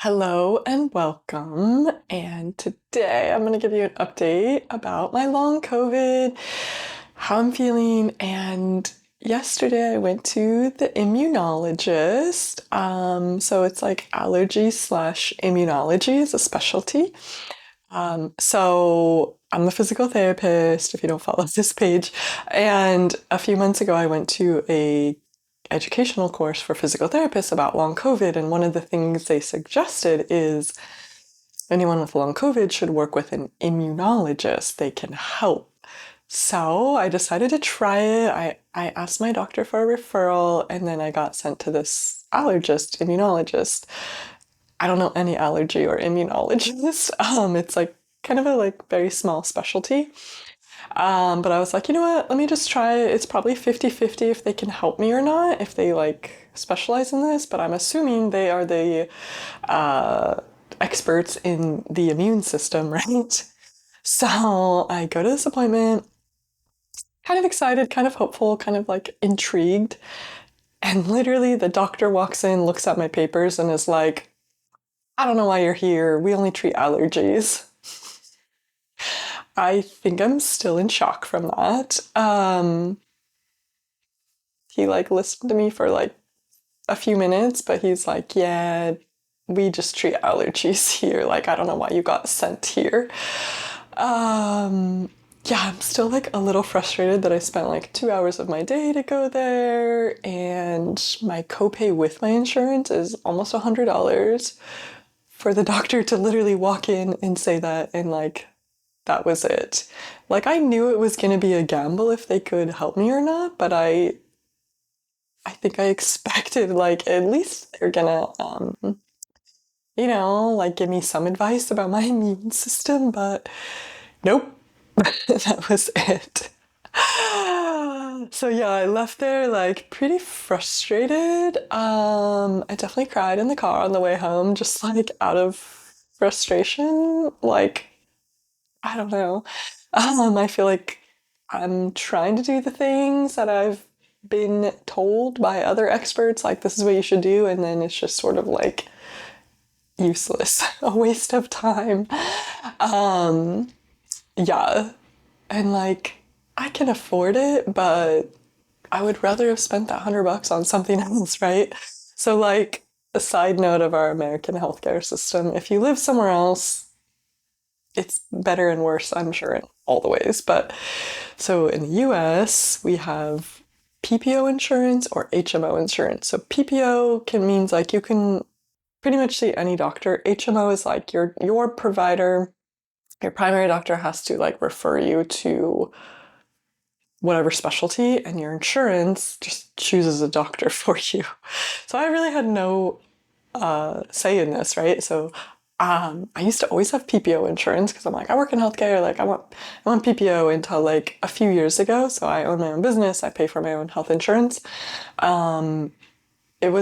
Hello and welcome. And today I'm going to give you an update about my long COVID, how I'm feeling. And yesterday I went to the immunologist. So it's like allergy slash immunology is a specialty. So I'm a physical therapist, if you don't follow this page. And a few months ago, I went to a educational course for physical therapists about long COVID. And one of the things they suggested is anyone with long COVID should work with an immunologist. They can help. So I decided to try it. I asked my doctor for a referral, and then I got sent to this allergist, immunologist. I don't know any allergy or immunologist. It's like kind of a very small specialty. But I was like, you know what? Let me just try it. It's probably 50-50 if they can help me or not, if they specialize in this. But I'm assuming they are the experts in the immune system, right? So I go to this appointment, kind of excited, kind of hopeful, kind of intrigued. And literally the doctor walks in, looks at my papers, and is like, I don't know why you're here. We only treat allergies. I think I'm still in shock from that. He listened to me for a few minutes, but he's like, yeah, we just treat allergies here. I don't know why you got sent here. Yeah, I'm still a little frustrated that I spent 2 hours of my day to go there, and my copay with my insurance is almost $100 for the doctor to literally walk in and say that, and that was it. I knew it was going to be a gamble if they could help me or not, but I think I expected at least they're gonna give me some advice about my immune system, but nope. That was it. So yeah, I left there pretty frustrated. I definitely cried in the car on the way home, just out of frustration. I don't know. I feel like I'm trying to do the things that I've been told by other experts, this is what you should do, and then it's just sort of useless, a waste of time. Um, yeah, and I can afford it, but I would rather have spent that $100 on something else, right? So a side note of our American healthcare system, if you live somewhere else, it's better and worse, I'm sure, in all the ways. But so in the US, we have PPO insurance or HMO insurance. So PPO can means you can pretty much see any doctor. HMO is your provider, your primary doctor has to refer you to whatever specialty, and your insurance just chooses a doctor for you. So I really had no say in this, right? So I used to always have PPO insurance because I'm I work in healthcare, I want PPO until a few years ago. So I own my own business, I pay for my own health insurance. It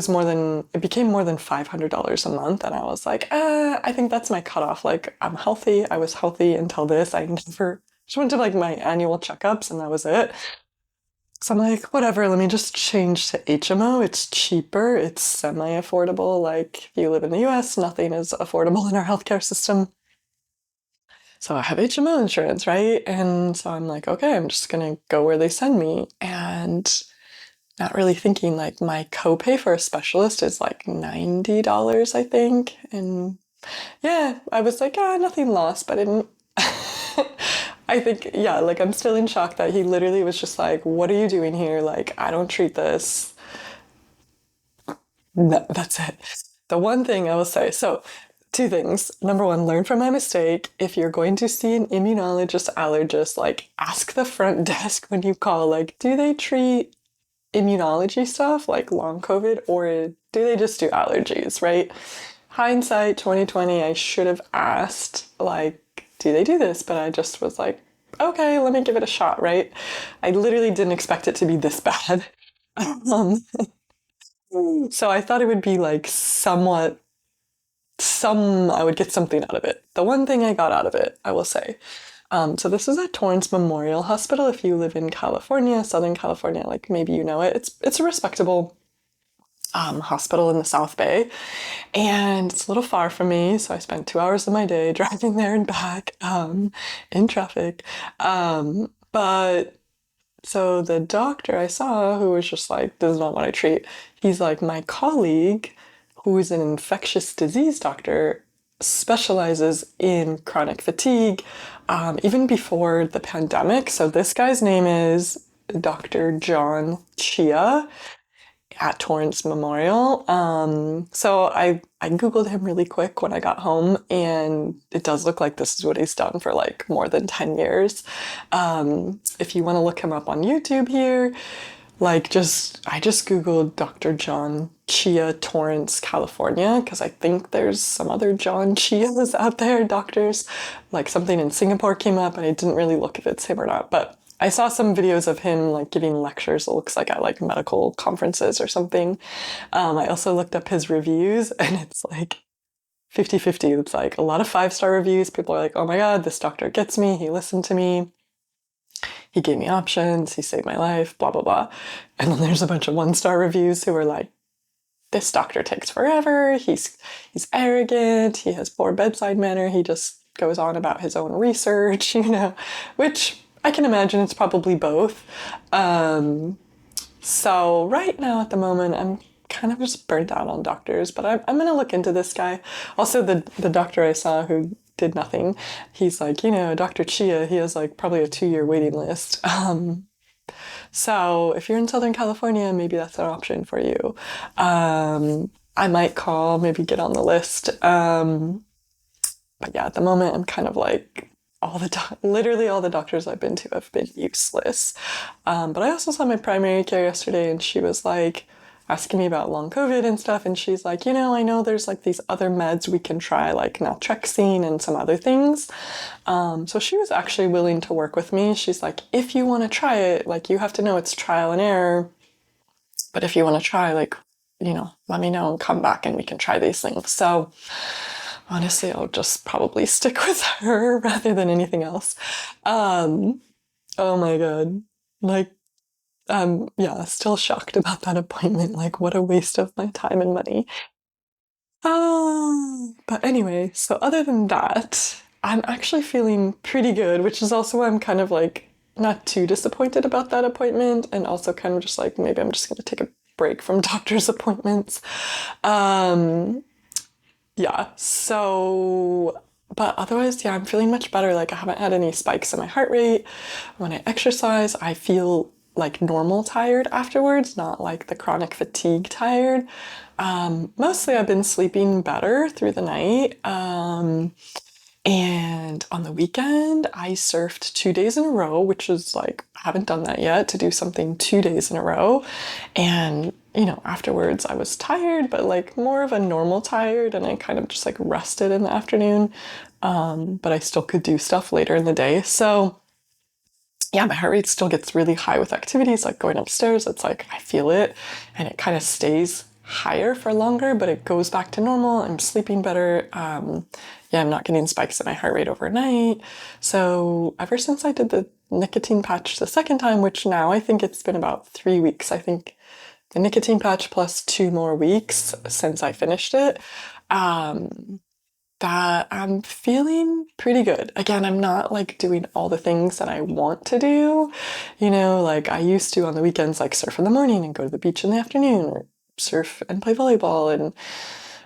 became more than $500 a month, and I was I think that's my cutoff. I'm healthy. I was healthy until this. I never just went to my annual checkups, and that was it. So I'm whatever, let me just change to HMO. It's cheaper, it's semi-affordable. If you live in the US, nothing is affordable in our healthcare system. So I have HMO insurance, right? And so I'm okay, I'm just gonna go where they send me. And not really thinking my copay for a specialist is $90, I think. And yeah, I was nothing lost, but I didn't. I think, yeah, I'm still in shock that he literally was just what are you doing here? I don't treat this. No, that's it. The one thing I will say, so two things. Number one, learn from my mistake. If you're going to see an immunologist, allergist, ask the front desk when you call, do they treat immunology stuff like long COVID, or do they just do allergies, right? Hindsight 2020, I should have asked, do they do this? But I just was okay, let me give it a shot, right? I literally didn't expect it to be this bad. Um, so I thought it would be somewhat, I would get something out of it. The one thing I got out of it, I will say. So this is at Torrance Memorial Hospital. If you live in California, Southern California, maybe you know it. It's a respectable hospital in the South Bay. And it's a little far from me, so I spent 2 hours of my day driving there and back in traffic. But so the doctor I saw, who was just like, this is not what I treat, he's like, my colleague, who is an infectious disease doctor, specializes in chronic fatigue, even before the pandemic. So this guy's name is Dr. John Chia at Torrance Memorial. So I Googled him really quick when I got home, and it does look like this is what he's done for like more than 10 years. If you want to look him up on YouTube here, I just Googled Dr. John Chia Torrance, California, because I think there's some other John Chias out there, doctors. Like something in Singapore came up, and I didn't really look if it's him or not, but I saw some videos of him like giving lectures, it looks like at like medical conferences or something. I also looked up his reviews, and it's like 50-50. It's like a lot of 5-star reviews. People are like, oh my God, this doctor gets me. He listened to me. He gave me options. He saved my life, blah, blah, blah. And then there's a bunch of 1-star reviews who are like, this doctor takes forever. He's arrogant. He has poor bedside manner. He just goes on about his own research, which I can imagine it's probably both. So right now at the moment, I'm kind of just burnt out on doctors, but I'm going to look into this guy. Also, the doctor I saw who did nothing, he's like, Dr. Chia, he has like probably a 2-year waiting list. So if you're in Southern California, maybe that's an option for you. I might call, maybe get on the list. But yeah, at the moment, I'm kind of like, literally all the doctors I've been to have been useless. But I also saw my primary care yesterday, and she was like asking me about long COVID and stuff. And she's like, I know there's like these other meds we can try, like naltrexone and some other things. So she was actually willing to work with me. She's like, if you want to try it, like you have to know it's trial and error. But if you want to try, like, let me know and come back and we can try these things. So honestly, I'll just probably stick with her rather than anything else. Oh my God. Like, yeah, still shocked about that appointment. Like, what a waste of my time and money. But anyway, so other than that, I'm actually feeling pretty good, which is also why I'm kind of like not too disappointed about that appointment, and also kind of just like maybe I'm just gonna take a break from doctor's appointments. Yeah, so, but otherwise, yeah, I'm feeling much better. Like, I haven't had any spikes in my heart rate. When I exercise, I feel like normal tired afterwards, not like the chronic fatigue tired. Mostly I've been sleeping better through the night. And on the weekend, I surfed 2 days in a row, which is like, I haven't done that yet, to do something 2 days in a row. And, afterwards I was tired, but like more of a normal tired, and I kind of just like rested in the afternoon. But I still could do stuff later in the day. So yeah, my heart rate still gets really high with activities like going upstairs. It's like I feel it, and it kind of stays higher for longer, but it goes back to normal. I'm sleeping better. Yeah, I'm not getting spikes in my heart rate overnight. So ever since I did the nicotine patch the second time, which now I think it's been about 3 weeks, I think the nicotine patch plus 2 more weeks since I finished it, that I'm feeling pretty good. Again, I'm not like doing all the things that I want to do. Like I used to on the weekends, like surf in the morning and go to the beach in the afternoon, or surf and play volleyball. And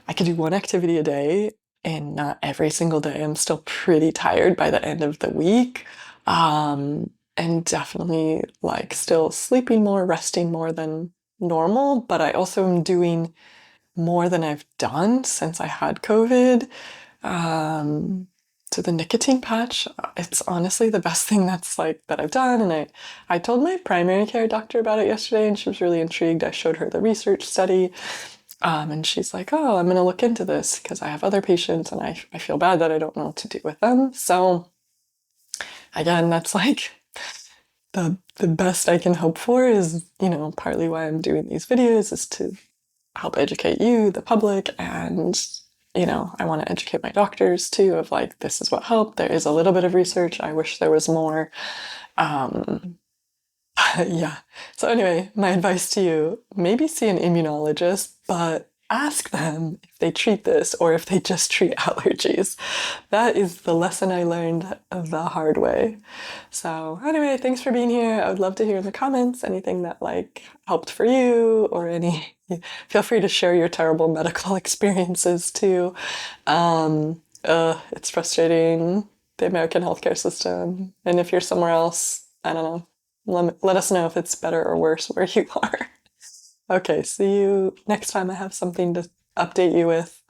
I could do one activity a day, and not every single day. I'm still pretty tired by the end of the week. And definitely like still sleeping more, resting more than normal. But I also am doing more than I've done since I had COVID. So the nicotine patch, it's honestly the best thing that I've done. And I told my primary care doctor about it yesterday, and she was really intrigued. I showed her the research study. And she's like, oh, I'm going to look into this because I have other patients and I feel bad that I don't know what to do with them. So again, that's like the best I can hope for is, partly why I'm doing these videos is to help educate you, the public, and I want to educate my doctors too of like, this is what helped. There is a little bit of research. I wish there was more. Yeah. So anyway, my advice to you, maybe see an immunologist, but ask them if they treat this or if they just treat allergies. That is the lesson I learned the hard way. So anyway, thanks for being here. I would love to hear in the comments anything that like helped for you or any feel free to share your terrible medical experiences too. It's frustrating, the American healthcare system. And if you're somewhere else, I don't know, let us know if it's better or worse where you are. Okay, see you next time I have something to update you with.